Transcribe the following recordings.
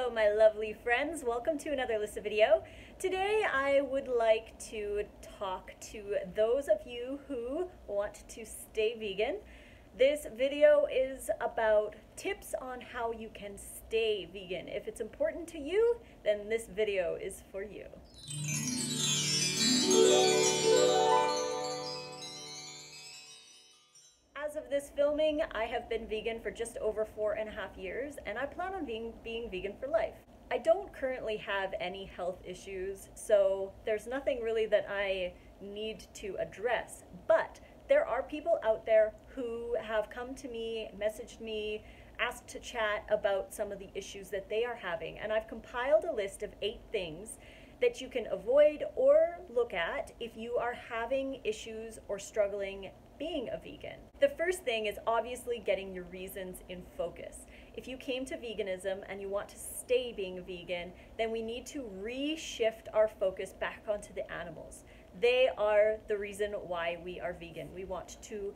Hello my lovely friends, welcome to another Lissa video. Today I would like to talk to those of you who want to stay vegan. This video is about tips on how you can stay vegan. If it's important to you, then this video is for you. As of this filming, I have been vegan for just over 4.5 years, and I plan on being vegan for life. I don't currently have any health issues, so there's nothing really that I need to address, but there are people out there who have come to me, messaged me, asked to chat about some of the issues that they are having, and I've compiled a list of 8 things that you can avoid or look at if you are having issues or struggling being a vegan. The first thing is obviously getting your reasons in focus. If you came to veganism and you want to stay being a vegan, then we need to reshift our focus back onto the animals. They are the reason why we are vegan. We want to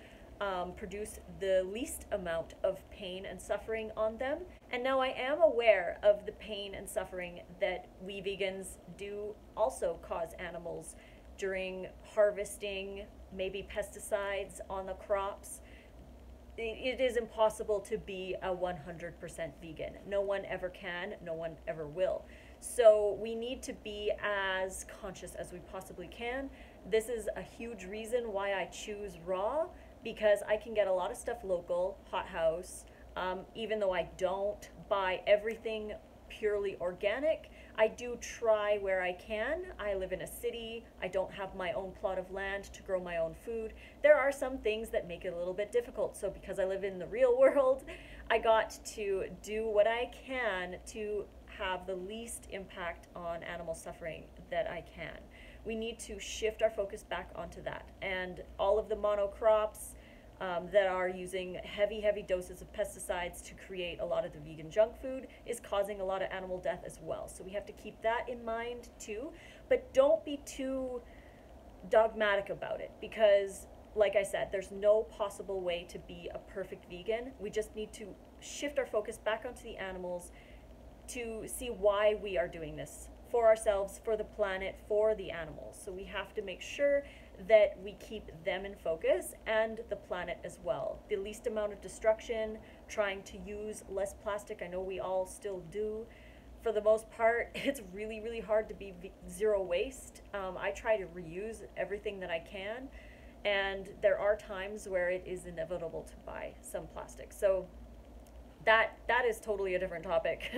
produce the least amount of pain and suffering on them. And now I am aware of the pain and suffering that we vegans do also cause animals during harvesting, maybe pesticides on the crops. It is impossible to be a 100% vegan. No one ever can, no one ever will. So we need to be as conscious as we possibly can. This is a huge reason why I choose raw, because I can get a lot of stuff local, hothouse, even though I don't buy everything purely organic. I do try where I can. I live in a city. I don't have my own plot of land to grow my own food. There are some things that make it a little bit difficult. So because I live in the real world, I got to do what I can to have the least impact on animal suffering that I can. We need to shift our focus back onto that. And all of the monocrops that are using heavy doses of pesticides to create a lot of the vegan junk food is causing a lot of animal death as well. So we have to keep that in mind too, but don't be too dogmatic about it, because like I said, there's no possible way to be a perfect vegan. We just need to shift our focus back onto the animals to see why we are doing this for ourselves, for the planet, for the animals. So we have to make sure that we keep them in focus and the planet as well. The least amount of destruction, trying to use less plastic. I know we all still do. For the most part, it's really hard to be zero waste. I try to reuse everything that I can, and there are times where it is inevitable to buy some plastic. So that is totally a different topic.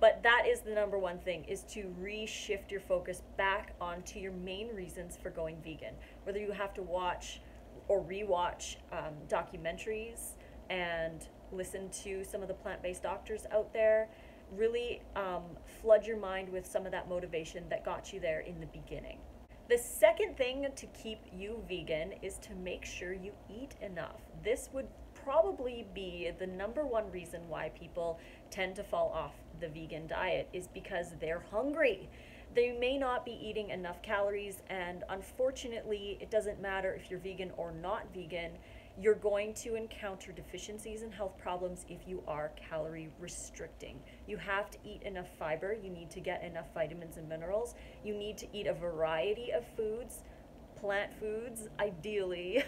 But that is the number one thing, is to reshift your focus back onto your main reasons for going vegan. Whether you have to watch or rewatch documentaries and listen to some of the plant-based doctors out there, really flood your mind with some of that motivation that got you there in the beginning. The second thing to keep you vegan is to make sure you eat enough. This would probably be the number one reason why people tend to fall off the vegan diet, is because they're hungry. They may not be eating enough calories, and unfortunately, it doesn't matter if you're vegan or not vegan, you're going to encounter deficiencies and health problems if you are calorie restricting. You have to eat enough fiber, you need to get enough vitamins and minerals, you need to eat a variety of foods, plant foods ideally,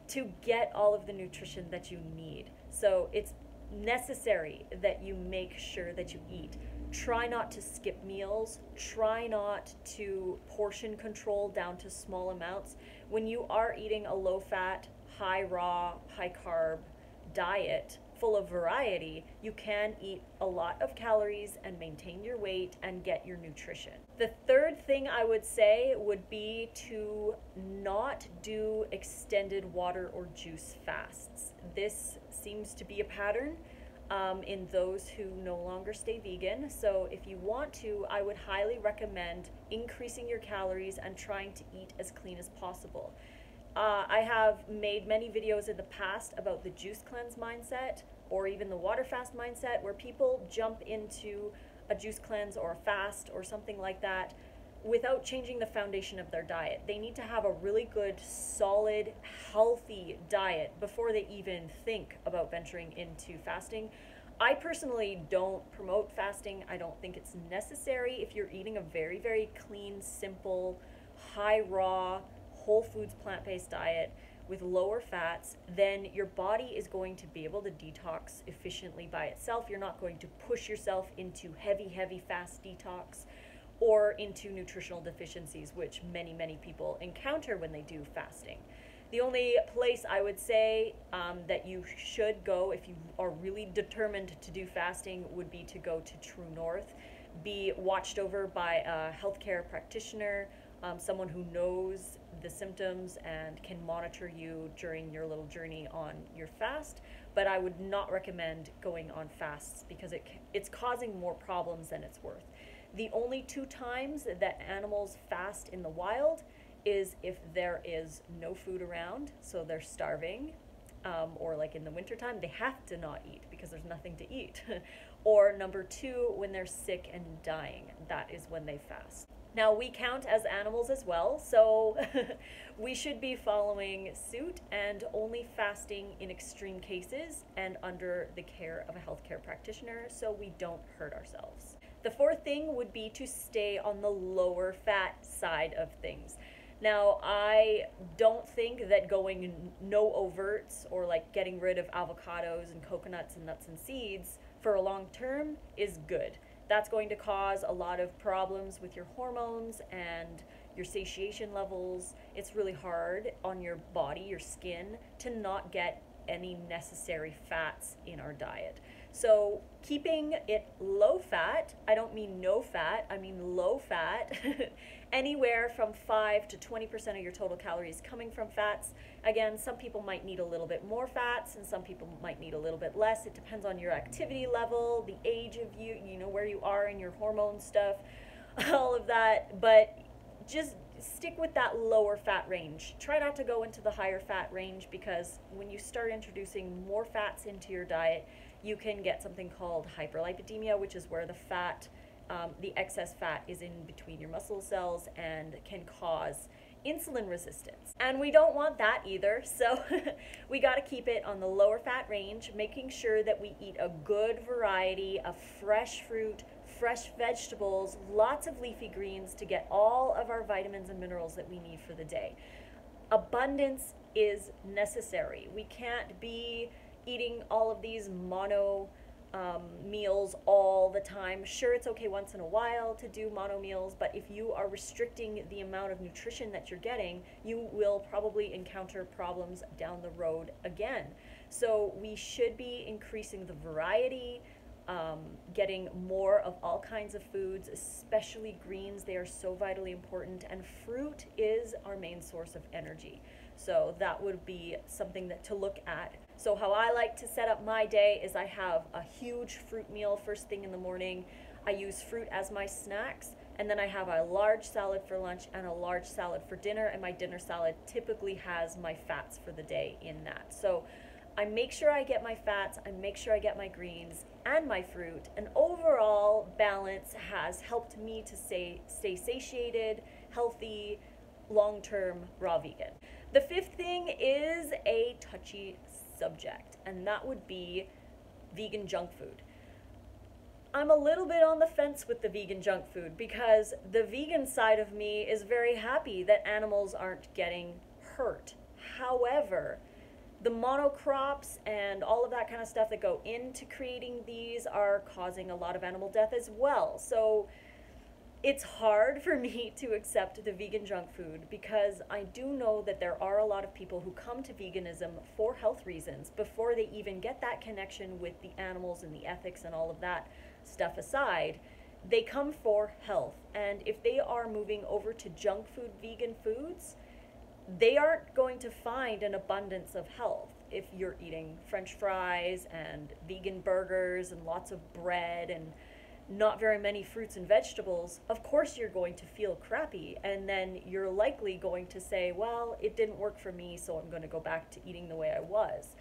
to get all of the nutrition that you need. So it's necessary that you make sure that you eat. Try not to skip meals. Try not to portion control down to small amounts. When you are eating a low-fat, high-raw, high-carb diet full of variety, you can eat a lot of calories and maintain your weight and get your nutrition. The third thing I would say would be to not do extended water or juice fasts. This seems to be a pattern in those who no longer stay vegan. So if you want to, I would highly recommend increasing your calories and trying to eat as clean as possible. I have made many videos in the past about the juice cleanse mindset, or even the water fast mindset, where people jump into a juice cleanse or a fast or something like that without changing the foundation of their diet. They need to have a really good, solid, healthy diet before they even think about venturing into fasting. I personally don't promote fasting. I don't think it's necessary. If you're eating a very, very clean, simple, high raw, whole foods, plant-based diet with lower fats, then your body is going to be able to detox efficiently by itself. You're not going to push yourself into heavy, heavy fast detox or into nutritional deficiencies, which many, many people encounter when they do fasting. The only place I would say that you should go if you are really determined to do fasting would be to go to True North. Be watched over by a healthcare practitioner, someone who knows the symptoms and can monitor you during your little journey on your fast. But I would not recommend going on fasts because it's causing more problems than it's worth. The only 2 times that animals fast in the wild is if there is no food around, so they're starving, or like in the wintertime, they have to not eat because there's nothing to eat. Or number 2, when they're sick and dying, that is when they fast. Now, we count as animals as well, so we should be following suit and only fasting in extreme cases and under the care of a healthcare practitioner so we don't hurt ourselves. The 4th thing would be to stay on the lower fat side of things. Now, I don't think that going no overts or like getting rid of avocados and coconuts and nuts and seeds for a long term is good. That's going to cause a lot of problems with your hormones and your satiation levels. It's really hard on your body, your skin, to not get any necessary fats in our diet. So keeping it low fat, I don't mean no fat, I mean low fat, anywhere from 5 to 20% of your total calories coming from fats. Again, some people might need a little bit more fats and some people might need a little bit less. It depends on your activity level, the age of you, where you are in your hormone stuff, all of that. But just stick with that lower fat range. Try not to go into the higher fat range because when you start introducing more fats into your diet, you can get something called hyperlipidemia, which is where the fat, the excess fat is in between your muscle cells and can cause insulin resistance. And we don't want that either, so we got to keep it on the lower fat range, making sure that we eat a good variety of fresh fruit, fresh vegetables, lots of leafy greens to get all of our vitamins and minerals that we need for the day. Abundance is necessary. We can't be eating all of these mono meals all the time. Sure, it's okay once in a while to do mono meals, but if you are restricting the amount of nutrition that you're getting, you will probably encounter problems down the road again. So we should be increasing the variety, getting more of all kinds of foods, especially greens. They are so vitally important, and fruit is our main source of energy. So that would be something to look at. So how I like to set up my day is I have a huge fruit meal first thing in the morning. I use fruit as my snacks, and then I have a large salad for lunch and a large salad for dinner, and my dinner salad typically has my fats for the day in that. So I make sure I get my fats, I make sure I get my greens and my fruit. An overall balance has helped me to stay satiated, healthy, long-term raw vegan. The 5th thing is a touchy subject, and that would be vegan junk food. I'm a little bit on the fence with the vegan junk food because the vegan side of me is very happy that animals aren't getting hurt. However, the monocrops and all of that kind of stuff that go into creating these are causing a lot of animal death as well. So it's hard for me to accept the vegan junk food because I do know that there are a lot of people who come to veganism for health reasons before they even get that connection with the animals and the ethics and all of that stuff aside. They come for health, and if they are moving over to junk food, vegan foods, they aren't going to find an abundance of health. If you're eating French fries and vegan burgers and lots of bread and not very many fruits and vegetables, of course you're going to feel crappy, and then you're likely going to say, well, it didn't work for me, so I'm going to go back to eating the way I was.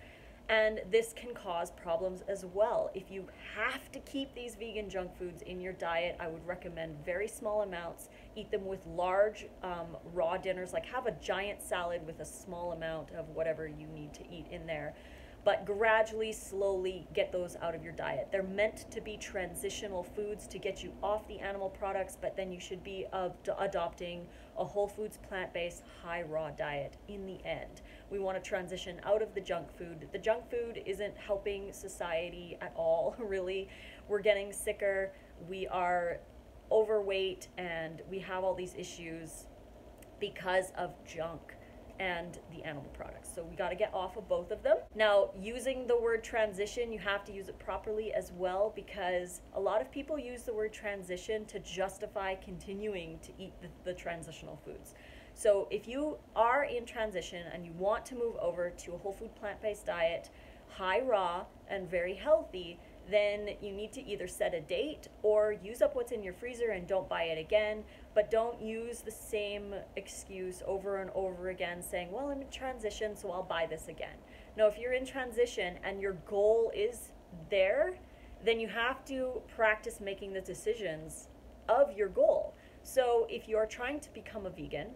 And this can cause problems as well. If you have to keep these vegan junk foods in your diet, I would recommend very small amounts. Eat them with large raw dinners, like have a giant salad with a small amount of whatever you need to eat in there. but gradually, slowly get those out of your diet. They're meant to be transitional foods to get you off the animal products, but then you should be adopting a whole foods, plant-based, high raw diet in the end. We want to transition out of the junk food. The junk food isn't helping society at all, really. We're getting sicker, we are overweight, and we have all these issues because of junk and the animal products. So we got to get off of both of them. Now, using the word transition, you have to use it properly as well, because a lot of people use the word transition to justify continuing to eat the transitional foods. So if you are in transition and you want to move over to a whole food plant-based diet, high raw and very healthy, then you need to either set a date or use up what's in your freezer and don't buy it again, but don't use the same excuse over and over again saying, well, I'm in transition, so I'll buy this again. No, if you're in transition and your goal is there, then you have to practice making the decisions of your goal. So if you're trying to become a vegan,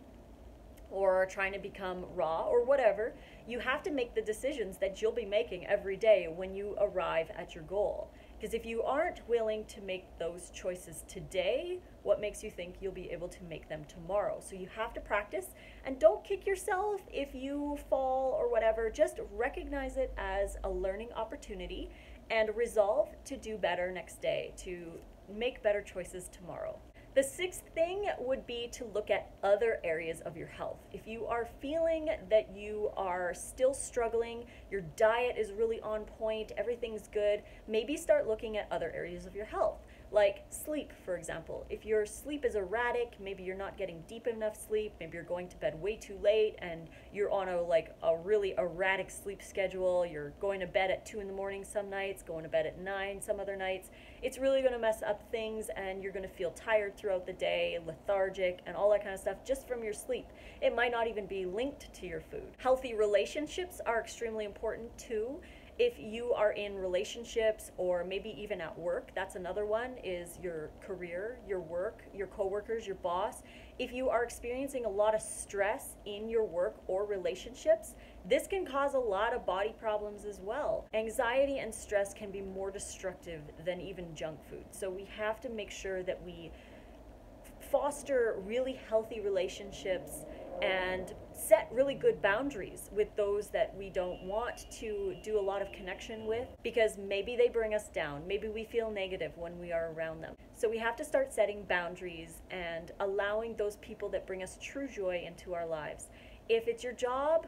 or trying to become raw or whatever, you have to make the decisions that you'll be making every day when you arrive at your goal. Because if you aren't willing to make those choices today, what makes you think you'll be able to make them tomorrow? So you have to practice, and don't kick yourself if you fall or whatever. Just recognize it as a learning opportunity and resolve to do better next day, to make better choices tomorrow. The sixth thing would be to look at other areas of your health. If you are feeling that you are still struggling, your diet is really on point, everything's good, maybe start looking at other areas of your health. Like sleep, for example. If your sleep is erratic, maybe you're not getting deep enough sleep, maybe you're going to bed way too late and you're on a really erratic sleep schedule, you're going to bed at 2 in the morning some nights, going to bed at 9 some other nights, it's really going to mess up things and you're going to feel tired throughout the day, lethargic, and all that kind of stuff just from your sleep. It might not even be linked to your food. Healthy relationships are extremely important too. If you are in relationships or maybe even at work, that's another one, is your career, your work, your coworkers, your boss. If you are experiencing a lot of stress in your work or relationships, this can cause a lot of body problems as well. Anxiety and stress can be more destructive than even junk food. So we have to make sure that we foster really healthy relationships and set really good boundaries with those that we don't want to do a lot of connection with, because maybe they bring us down, maybe we feel negative when we are around them. So we have to start setting boundaries and allowing those people that bring us true joy into our lives. If it's your job,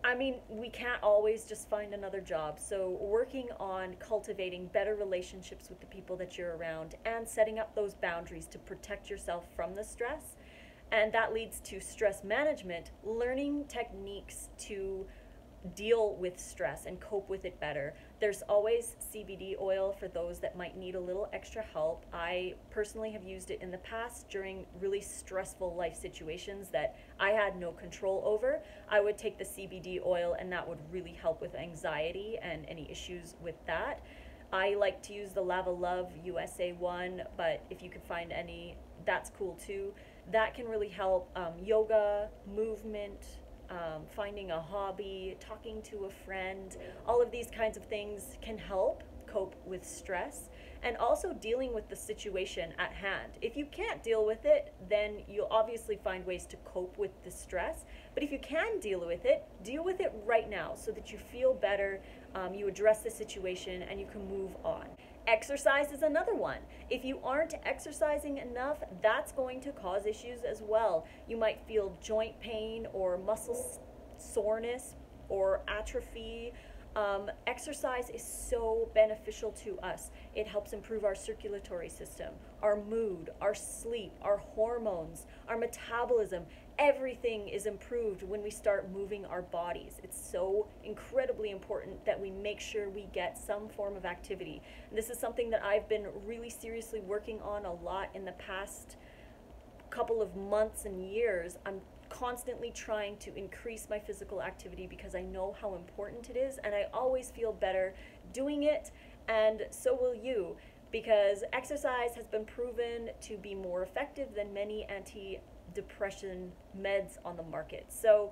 I mean, we can't always just find another job. So working on cultivating better relationships with the people that you're around and setting up those boundaries to protect yourself from the stress. And that leads to stress management, learning techniques to deal with stress and cope with it better. There's always CBD oil for those that might need a little extra help. I personally have used it in the past during really stressful life situations that I had no control over. I would take the CBD oil and that would really help with anxiety and any issues with that. I like to use the Lava Love USA one, but if you could find any, that's cool too. That can really help. Yoga, movement, finding a hobby, talking to a friend, all of these kinds of things can help cope with stress and also dealing with the situation at hand. If you can't deal with it, then you'll obviously find ways to cope with the stress. But if you can deal with it right now so that you feel better, you address the situation and you can move on. Exercise is another one. If you aren't exercising enough, that's going to cause issues as well. You might feel joint pain or muscle soreness or atrophy. Exercise is so beneficial to us. It helps improve our circulatory system, our mood, our sleep, our hormones, our metabolism. Everything is improved when we start moving our bodies. It's so incredibly important that we make sure we get some form of activity. And this is something that I've been really seriously working on a lot in the past couple of months and years. I'm constantly trying to increase my physical activity because I know how important it is, and I always feel better doing it, and so will you, because exercise has been proven to be more effective than many anti-depression meds on the market. So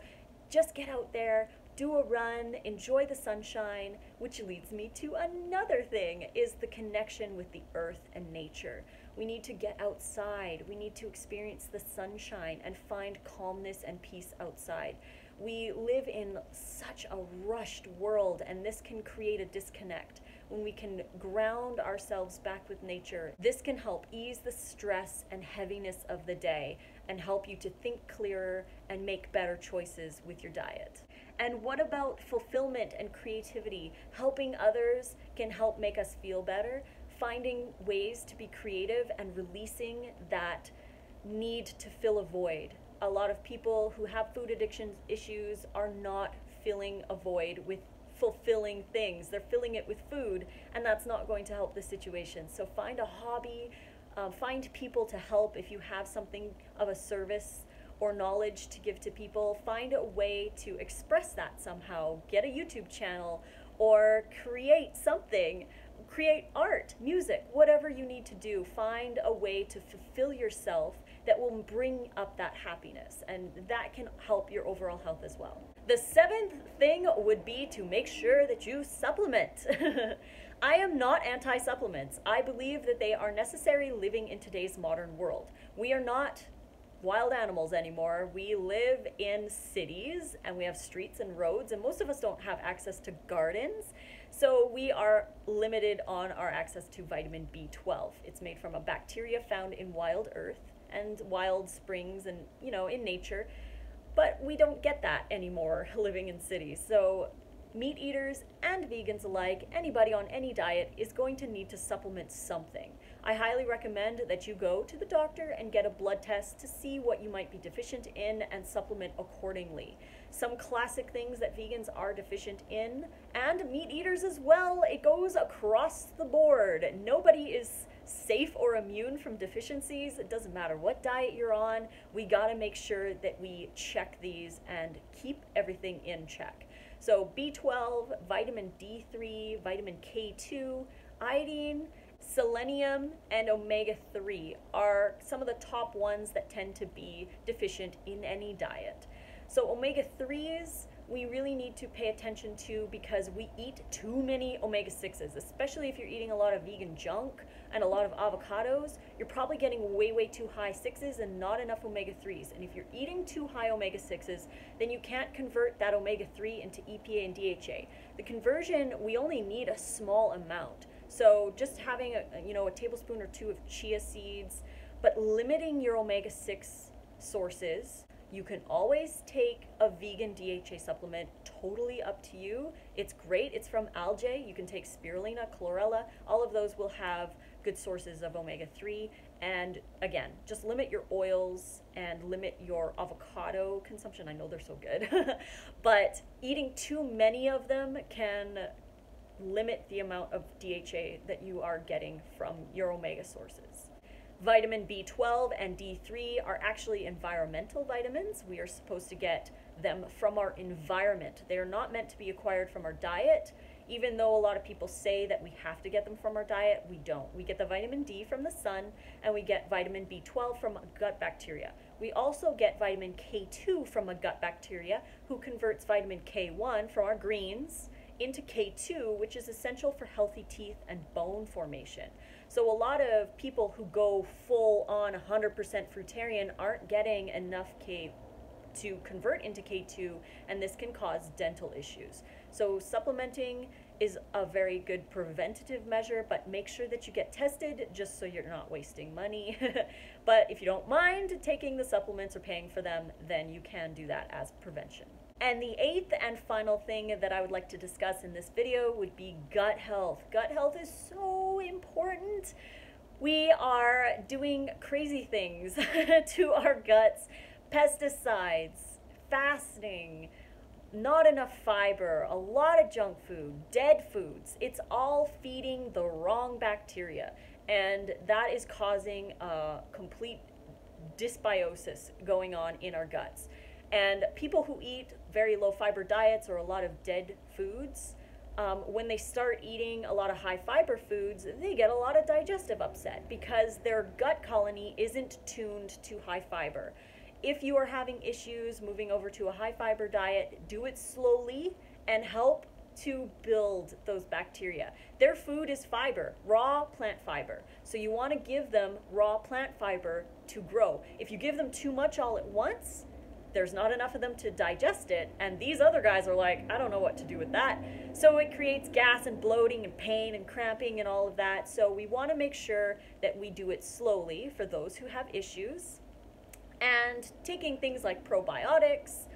just get out there, do a run, enjoy the sunshine, which leads me to another thing, is the connection with the earth and nature. We need to get outside. We need to experience the sunshine and find calmness and peace outside. We live in such a rushed world, and this can create a disconnect. When we can ground ourselves back with nature, this can help ease the stress and heaviness of the day and help you to think clearer and make better choices with your diet. And what about fulfillment and creativity? Helping others can help make us feel better. Finding ways to be creative and releasing that need to fill a void. A lot of people who have food addiction issues are not filling a void with fulfilling things. They're filling it with food, and that's not going to help the situation. So find a hobby, find people to help if you have something of a service or knowledge to give to people. Find a way to express that somehow. Get a YouTube channel or create something. Create art, music, whatever you need to do. Find a way to fulfill yourself that will bring up that happiness, and that can help your overall health as well. The seventh thing would be to make sure that you supplement. I am not anti-supplements. I believe that they are necessary living in today's modern world. We are not wild animals anymore. We live in cities and we have streets and roads, and most of us don't have access to gardens. So we are limited on our access to vitamin B12. It's made from a bacteria found in wild earth and wild springs and, in nature. But we don't get that anymore living in cities. So meat eaters and vegans alike, anybody on any diet is going to need to supplement something. I highly recommend that you go to the doctor and get a blood test to see what you might be deficient in and supplement accordingly. Some classic things that vegans are deficient in, and meat eaters as well, it goes across the board. Nobody is safe or immune from deficiencies. It doesn't matter what diet you're on. We gotta make sure that we check these and keep everything in check. So B12, vitamin D3, vitamin K2, iodine, selenium, and omega-3 are some of the top ones that tend to be deficient in any diet. So omega-3s, we really need to pay attention to because we eat too many omega-6s, especially if you're eating a lot of vegan junk and a lot of avocados. You're probably getting way too high 6s and not enough omega-3s. And if you're eating too high omega-6s, then you can't convert that omega-3 into EPA and DHA. The conversion, we only need a small amount. So just having a tablespoon or two of chia seeds, but limiting your omega-6 sources. You can always take a vegan DHA supplement, totally up to you. It's great, it's from algae. You can take spirulina, chlorella, all of those will have good sources of omega-3. And again, just limit your oils and limit your avocado consumption. I know they're so good, but eating too many of them can limit the amount of DHA that you are getting from your omega sources. Vitamin B12 and D3 are actually environmental vitamins. We are supposed to get them from our environment. They are not meant to be acquired from our diet. Even though a lot of people say that we have to get them from our diet, we don't. We get the vitamin D from the sun, and we get vitamin B12 from gut bacteria. We also get vitamin K2 from a gut bacteria who converts vitamin K1 from our greens into K2, which is essential for healthy teeth and bone formation. So a lot of people who go full on 100% fruitarian aren't getting enough K to convert into K2, and this can cause dental issues. So supplementing is a very good preventative measure, but make sure that you get tested just so you're not wasting money. But if you don't mind taking the supplements or paying for them, then you can do that as prevention. And the eighth and final thing that I would like to discuss in this video would be gut health. Gut health is so important. We are doing crazy things to our guts. Pesticides, fasting, not enough fiber, a lot of junk food, dead foods. It's all feeding the wrong bacteria, and that is causing a complete dysbiosis going on in our guts. And people who eat very low fiber diets or a lot of dead foods, when they start eating a lot of high fiber foods, they get a lot of digestive upset because their gut colony isn't tuned to high fiber. if you are having issues moving over to a high fiber diet, do it slowly and help to build those bacteria. Their food is fiber, raw plant fiber. So you want to give them raw plant fiber to grow. If you give them too much all at once, there's not enough of them to digest it, and these other guys are like, I don't know what to do with that. So it creates gas and bloating and pain and cramping and all of that. So we want to make sure that we do it slowly for those who have issues, and taking things like probiotics,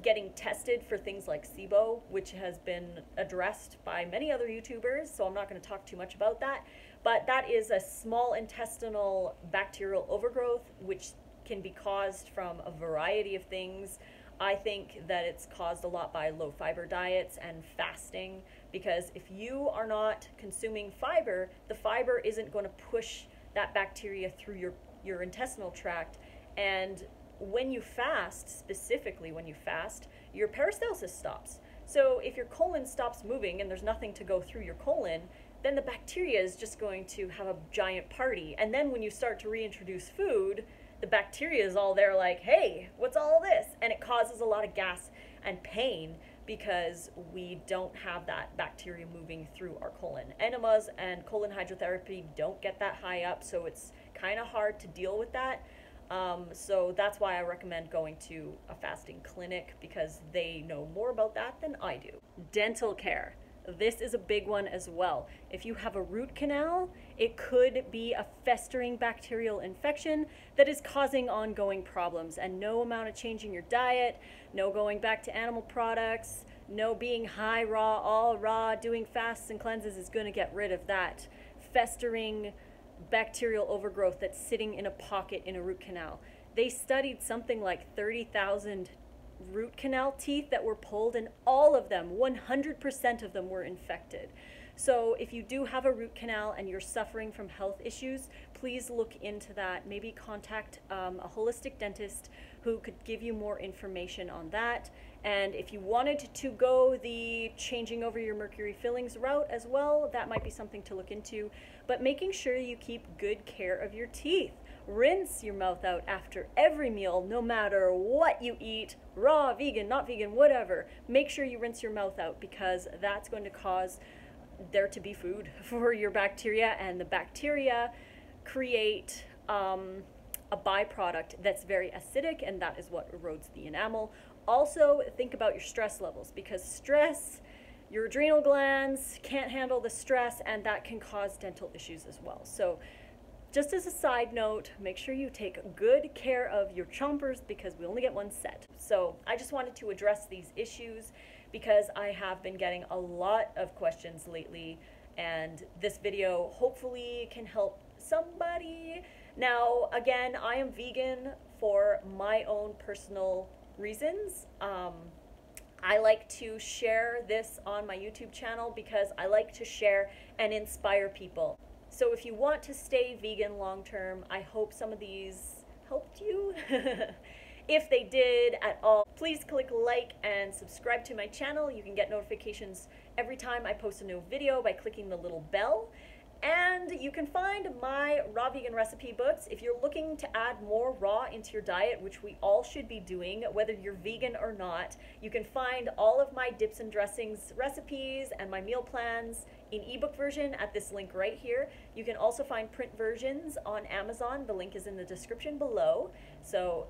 getting tested for things like SIBO, which has been addressed by many other YouTubers, so I'm not going to talk too much about that. But that is a small intestinal bacterial overgrowth, which can be caused from a variety of things. I think that it's caused a lot by low fiber diets and fasting, because if you are not consuming fiber, the fiber isn't going to push that bacteria through your intestinal tract. And when you fast, specifically when you fast, your peristalsis stops. So if your colon stops moving and there's nothing to go through your colon, then the bacteria is just going to have a giant party. And then when you start to reintroduce food, the bacteria is all there like, hey, what's all this? And it causes a lot of gas and pain because we don't have that bacteria moving through our colon. Enemas and colon hydrotherapy don't get that high up, so it's kind of hard to deal with that. So that's why I recommend going to a fasting clinic, because they know more about that than I do. Dental care. This is a big one as well. If you have a root canal, it could be a festering bacterial infection that is causing ongoing problems, and no amount of changing your diet, no going back to animal products, no being high raw, all raw, doing fasts and cleanses is going to get rid of that festering bacterial overgrowth that's sitting in a pocket in a root canal. They studied something like 30,000 root canal teeth that were pulled, and all of them, 100% of them, were infected. So if you do have a root canal and you're suffering from health issues, please look into that. Maybe contact a holistic dentist who could give you more information on that. And if you wanted to go the changing over your mercury fillings route as well, that might be something to look into. But making sure you keep good care of your teeth. Rinse your mouth out after every meal, no matter what you eat, raw, vegan, not vegan, whatever. Make sure you rinse your mouth out, because that's going to cause there to be food for your bacteria, and the bacteria create a byproduct that's very acidic, and that is what erodes the enamel. Also, think about your stress levels, because stress, your adrenal glands can't handle the stress, and that can cause dental issues as well. So just as a side note, make sure you take good care of your chompers, because we only get one set. So I just wanted to address these issues because I have been getting a lot of questions lately, and this video hopefully can help somebody. Now, again, I am vegan for my own personal reasons. I like to share this on my YouTube channel because I like to share and inspire people. So if you want to stay vegan long term, I hope some of these helped you. If they did at all, please click like and subscribe to my channel. You can get notifications every time I post a new video by clicking the little bell. And you can find my raw vegan recipe books if you're looking to add more raw into your diet, which we all should be doing, whether you're vegan or not. You can find all of my dips and dressings recipes and my meal plans in ebook version at this link right here. You can also find print versions on Amazon. The link is in the description below. So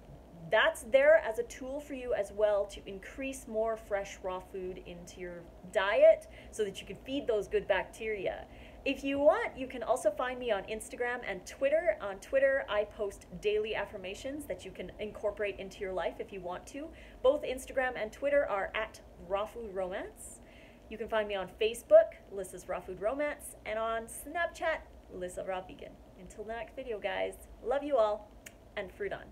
that's there as a tool for you as well, to increase more fresh raw food into your diet so that you can feed those good bacteria. If you want, you can also find me on Instagram and Twitter. On Twitter, I post daily affirmations that you can incorporate into your life if you want to. Both Instagram and Twitter are at Raw Food Romance. You can find me on Facebook, Lissa's Raw Food Romance, and on Snapchat, Lissa Raw Vegan. Until the next video, guys, love you all, and fruit on.